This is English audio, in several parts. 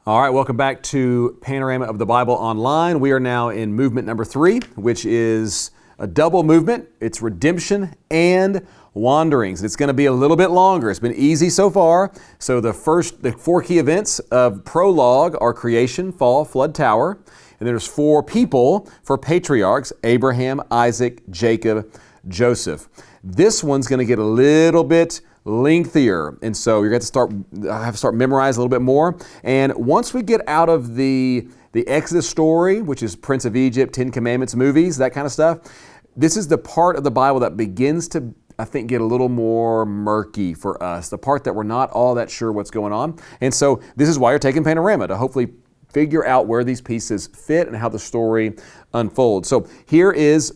All right, welcome back to Panorama of the Bible Online. We are now in movement number 3, which is a double movement. It's redemption and wanderings. It's going to be a little bit longer. It's been easy so far. So the 4 key events of prologue are creation, fall, flood, tower. And there's 4 people for patriarchs: Abraham, Isaac, Jacob, Joseph. This one's going to get a little bit lengthier, and so you're going to have to start memorize a little bit more. And once we get out of the Exodus story, which is Prince of Egypt, 10 Commandments movies, that kind of stuff, this is the part of the Bible that begins to, I think, get a little more murky for us, the part that we're not all that sure what's going on. And so this is why you're taking Panorama, to hopefully figure out where these pieces fit and how the story unfolds. So here is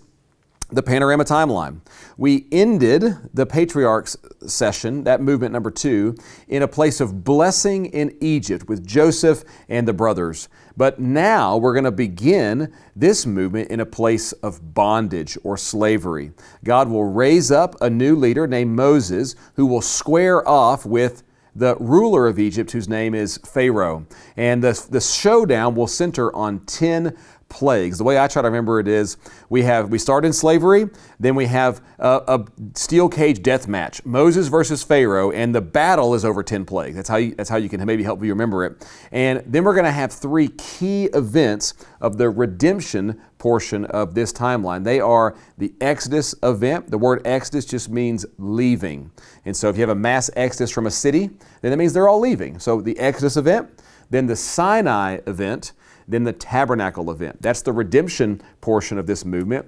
the Panorama timeline. We ended the patriarchs session, that movement number 2, in a place of blessing in Egypt with Joseph and the brothers. But now we're going to begin this movement in a place of bondage or slavery. God will raise up a new leader named Moses who will square off with the ruler of Egypt, whose name is Pharaoh. And the showdown will center on 10 plagues. The way I try to remember it is we start in slavery, then we have a steel cage death match, Moses versus Pharaoh, and the battle is over 10 plagues. That's how you can maybe help you remember it. And then we're going to have 3 key events of the redemption portion of this timeline. They are the Exodus event. The word Exodus just means leaving. And so if you have a mass exodus from a city, then that means they're all leaving. So the Exodus event, then the Sinai event, then the tabernacle event. That's the redemption portion of this movement.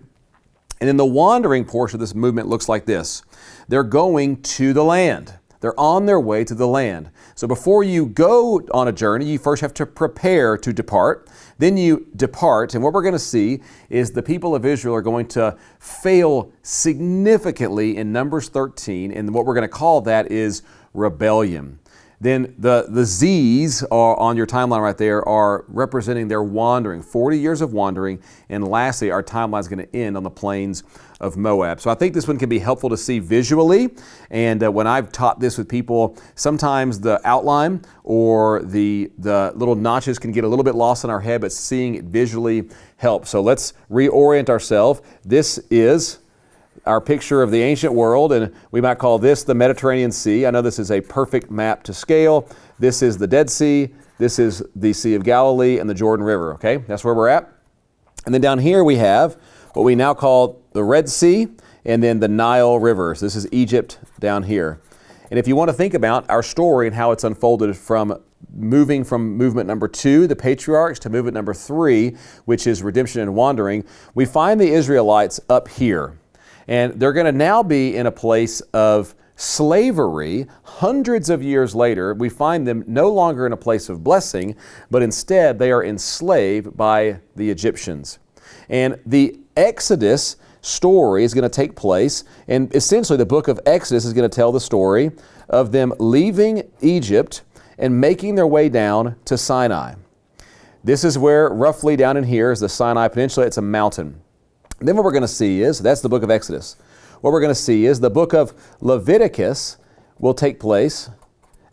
And then the wandering portion of this movement looks like this. They're going to the land. They're on their way to the land. So before you go on a journey, you first have to prepare to depart. Then you depart, and what we're going to see is the people of Israel are going to fail significantly in Numbers 13, and what we're going to call that is rebellion. Then the Z's are on your timeline right there are representing their wandering, 40 years of wandering. And lastly, our timeline is going to end on the plains of Moab. So I think this one can be helpful to see visually. And when I've taught this with people, sometimes the outline or the little notches can get a little bit lost in our head, but seeing it visually helps. So let's reorient ourselves. This is our picture of the ancient world, and we might call this the Mediterranean Sea. I know this is a perfect map to scale. This is the Dead Sea, this is the Sea of Galilee, and the Jordan River, okay? That's where we're at. And then down here we have what we now call the Red Sea, and then the Nile River. So this is Egypt down here. And if you want to think about our story and how it's unfolded from moving from movement number 2, the patriarchs, to movement number 3, which is redemption and wandering, we find the Israelites up here. And they're going to now be in a place of slavery. Hundreds of years later, we find them no longer in a place of blessing, but instead they are enslaved by the Egyptians. And the Exodus story is going to take place, and essentially the book of Exodus is going to tell the story of them leaving Egypt and making their way down to Sinai. This is where, roughly down in here, is the Sinai Peninsula. It's a mountain. Then what we're going to see is, that's the book of Exodus. What we're going to see is the book of Leviticus will take place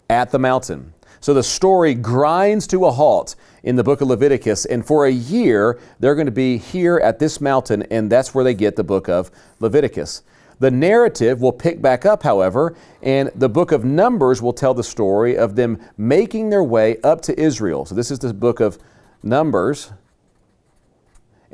at the mountain. So the story grinds to a halt in the book of Leviticus, and for a year, they're going to be here at this mountain, and that's where they get the book of Leviticus. The narrative will pick back up, however, and the book of Numbers will tell the story of them making their way up to Israel. So this is the book of Numbers.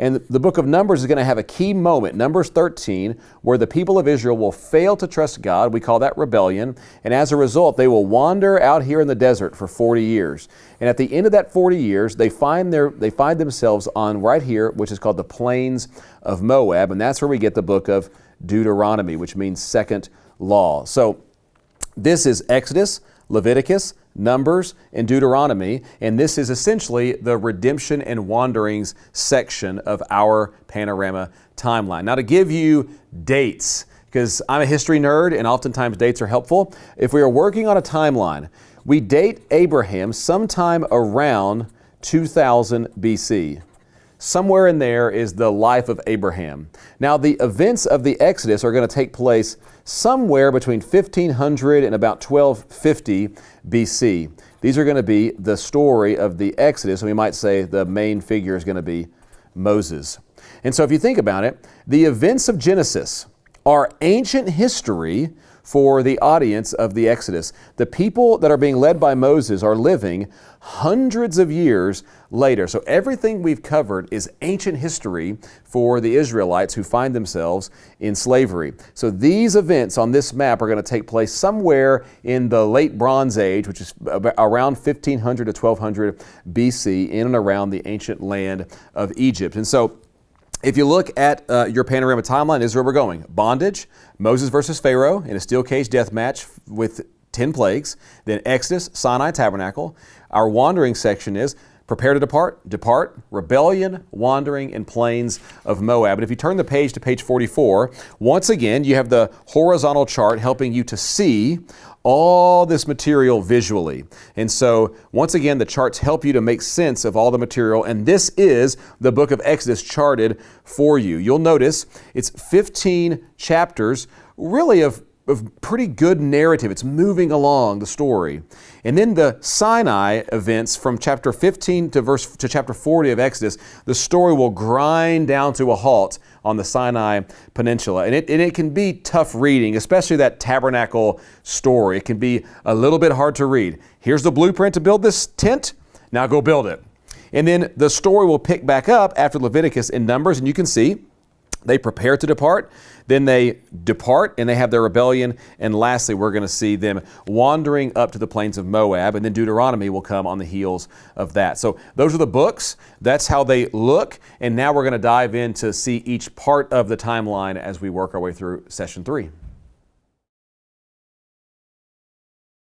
And the book of Numbers is going to have a key moment, Numbers 13, where the people of Israel will fail to trust God. We call that rebellion. And as a result, they will wander out here in the desert for 40 years. And at the end of that 40 years, they find themselves on right here, which is called the plains of Moab. And that's where we get the book of Deuteronomy, which means second law. So this is Exodus, Leviticus, Numbers, and Deuteronomy, and this is essentially the redemption and wanderings section of our Panorama timeline. Now, to give you dates, because I'm a history nerd and oftentimes dates are helpful, if we are working on a timeline, we date Abraham sometime around 2000 BC. Somewhere in there is the life of Abraham. Now, the events of the Exodus are going to take place somewhere between 1500 and about 1250 BC. these are going to be the story of the Exodus, and we might say the main figure is going to be Moses. And so if you think about it, the events of Genesis are ancient history for the audience of the Exodus. The people that are being led by Moses are living hundreds of years later. So everything we've covered is ancient history for the Israelites who find themselves in slavery. So these events on this map are going to take place somewhere in the late Bronze Age, which is around 1500 to 1200 BC, in and around the ancient land of Egypt. And so if you look at your Panorama timeline, this is where we're going. Bondage, Moses versus Pharaoh in a steel cage death match with 10 plagues. Then Exodus, Sinai, Tabernacle. Our wandering section is prepare to depart, rebellion, wandering, and plains of Moab. And if you turn the page to page 44, once again, you have the horizontal chart helping you to see all this material visually. And so, once again, the charts help you to make sense of all the material, and this is the book of Exodus charted for you. You'll notice it's 15 chapters, really of pretty good narrative. It's moving along the story. And then the Sinai events from chapter 15 to chapter 40 of Exodus, the story will grind down to a halt on the Sinai Peninsula. And it can be tough reading, especially that tabernacle story. It can be a little bit hard to read. Here's the blueprint to build this tent. Now go build it. And then the story will pick back up after Leviticus in Numbers, and you can see they prepare to depart, then they depart and they have their rebellion, and lastly we're going to see them wandering up to the plains of Moab, and then Deuteronomy will come on the heels of that. So those are the books, that's how they look, and now we're going to dive in to see each part of the timeline as we work our way through session 3.